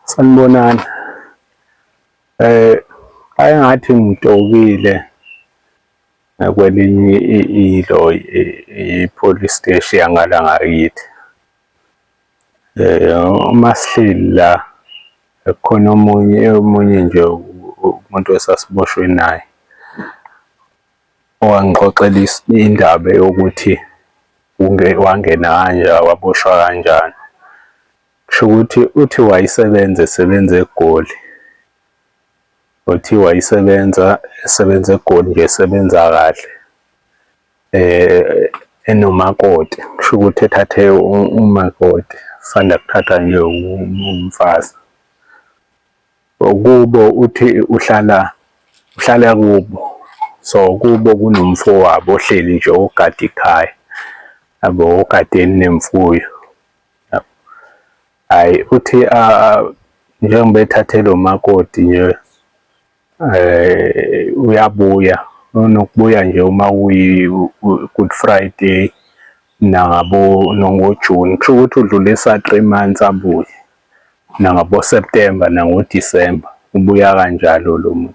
Sanibonani. Ayengathi ngitokile kwelinye i-police steshi yangala ngakithi. Uma sihleli la khona omunye nje umuntu esasiboshwe naye owangixoxela indaba yokuthi wangena kanjani, waboshwa kanjani. Kusho ukuthi uthi esebenza eGoli. Uthi esebenza eGoli nje, esebenza kahle enomakoti. Kusho ukuthi ethathe umakoti, sanda kuthatha nje umfazi. Kubo uthi uhlala kubo. So kubo kunomfowabo ohleli nje ogada ikhaya, yabo, ogadeni nemfuyo. Hhayi, uthi njengoba ethathe lo makoti nje uyabuya, unokubuya nje uma Good Friday nangoJune. Kusho ukuthi udlulisa 3 months abuye, nangabo September nangoDisemba ubuya kanjalo lo muntu.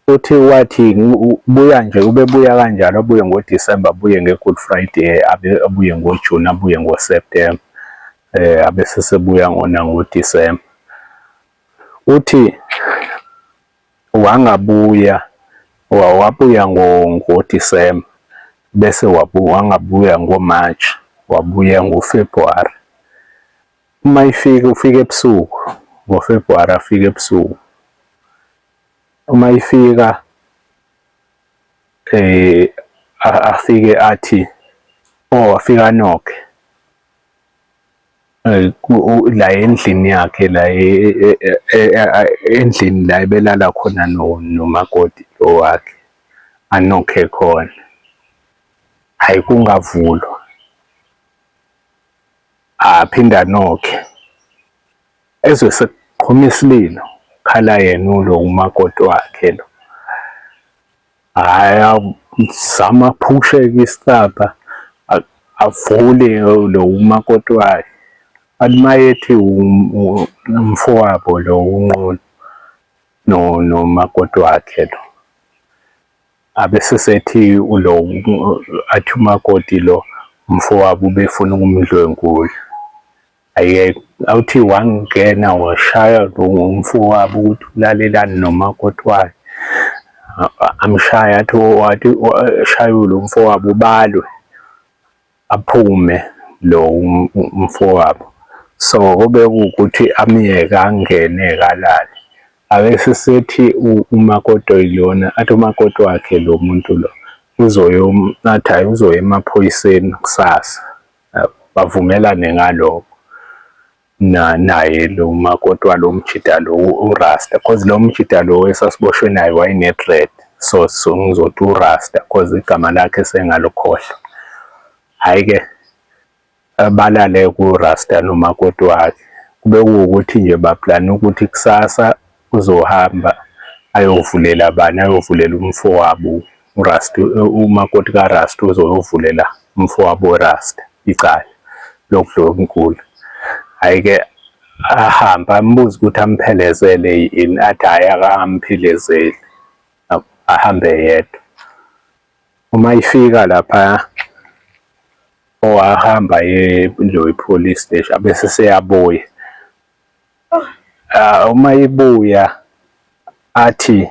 Uthi wathi ubuya nje, ubebuya kanjalo, abuye ngoDisemba, abuye nge-Good Friday, abuye ngoJune, abuye ngoSeptember, abese sebuya nangoDisemba. Uthi wabuya ngoDisemba bese wangabuya ngoMarch, wabuya ngoFebruary. Uma ufika ebusuku, ngoFebruary afika ebusuku. Uma ifika afike athi wafika nokhe la endlini yakhe, la endlini la ebelala khona nomakoti lo wakhe, anokhe khona. Hhayi, kungavulwa, aphinda anokhe, ezwe sekuqhuma isililo, khala yena ulo umakoti wakhe lo. Hhayi, zama aphusheke isicabha avule lo umakoti wakhe. Athi mayethi umfowabo lo unqunu nomakoti wakhe lo, abese sethi athi umakoti lo umfowabo ubefuna ukumdlwengula. Awuthi wangena washaya lo umfowabo ukuthi ulalelani nomakoti wakhe, amshaya, wathi shaya lo mfowabo ubalwe aphume lo umfowabo. So kube kuwukuthi amyeke angene kalale. Abese sethi umakoti oyilona, athi umakoti wakhe lo muntu lo uzoya emaphoyiseni kusasa, bavumelane ngalokho naye lo makoti walo mjida lo uRasta, cause lo mjida lo esasiboshwe naye wayene-dread. So ngizothi uRasta cause igama lakhe sengalukhohlwa. Hhayi-ke balale kuRasta nomakoti wakhe. Kube kuwukuthi nje baplana ukuthi kusasa uzohamba ayovulela umfowabo uRasta, umakoti kaRasta uzoyovulela umfowabo uRasta icala lokudlwengula. Hhayi-ke ahamba ambuze ukuthi amphelezele yini, athi hhayi akamphilezeli, ahambe yedwa. Uma ifika lapha owahamba police station abese seyabuya. Uma ibuya athi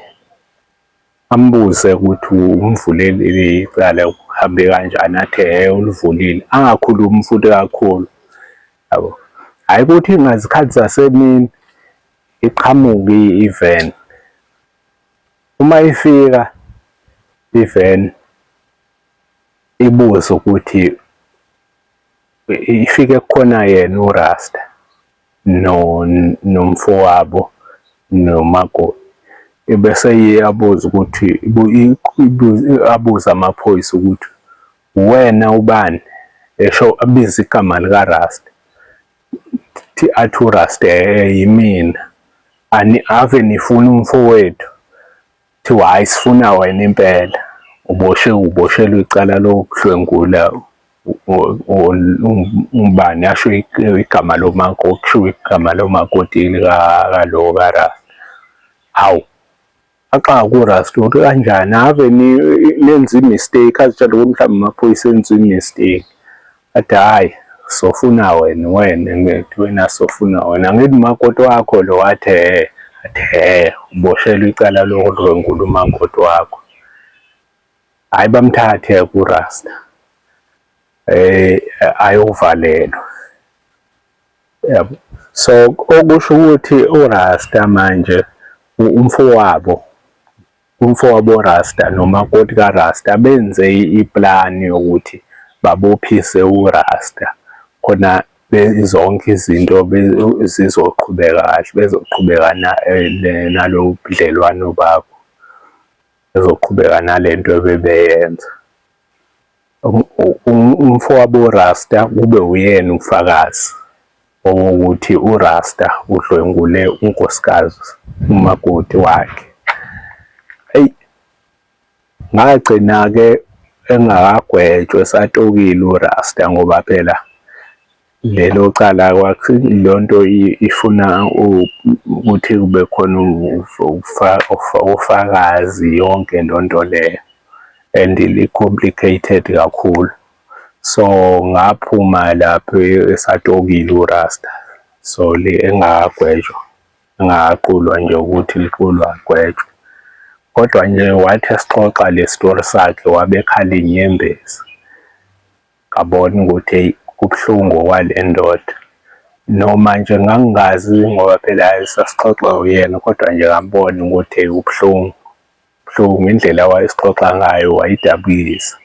ambuze ukuthi umvulele icala uhambe kanjani, athi ulivulile, angakhulumi futhi kakhulu, yabo. Hhayi, ukuthi ngazikhathi zasemini iqhamuka i-van. Uma ifika i-van ibuze ukuthi ifike khona yena uRasta nomfowabo nomakoti. Bese iyabuza ukuthi abuza amaphoyisa ukuthi wena ubani, esho abiza igama likaRasta. Athi uRasta yimina, ave nifuna umfowethu. Kuthiwa hhayi, sifuna wena impela, uboshelwe icala lokudlwengula ubani asho igama lomakoti, kushiwo igama lomakoti kalo kaRasta. Hawu, aqala kuRasta ukuthi kanjani ave nenze i-mistake, azitshela ukuthi mhlawumbe amaphoyisa enze i-mistake. Athi hhayi, sofuna wena ngithi wena sofuna wena. Angithi umakoti wakho lo? Athi athi uboshelwe icala lokudlwengula umakoti wakho. Hhayi, bamthathe kuRasta ayovalelwa. Yabo. So okusho ukuthi uRasta manje umfowabo uRasta nomakoti kaRasta benze iplani yokuthi babophise uRasta khona zonke izinto zizoqhubeka kahle, bezoqhubeka nalo budlelwano babo, bezoqhubeka nalento ebebeyenza. Umfowabo uRasta kube uyena ufakazi owokuthi uRasta udlwengule unkosikazi umakoti wakhe. Eyi, ngagcina-ke engakagwetshwa esatokile uRasta ngoba phela lelo cala kwakhe lonto ifuna ukuthi kube khona ufakazi yonke lonto leyo and li-complicated kakhulu. So ngaphuma lapho esatokile uRasta, so engakagwetshwa, engakaqulwa nje ukuthi liqulwa agwetshwe. Kodwa nje wathi esixoxa le sitori sakhe wabekhala inyembezi, ngabona ukuthi kubuhlungu kwale ndoda. Noma nje ngangingazi ngoba phela sasixoxa uyena, kodwa nje ngabona ukuthi ubuhlungu, indlela wayesixoxa ngayo wayidabukisa.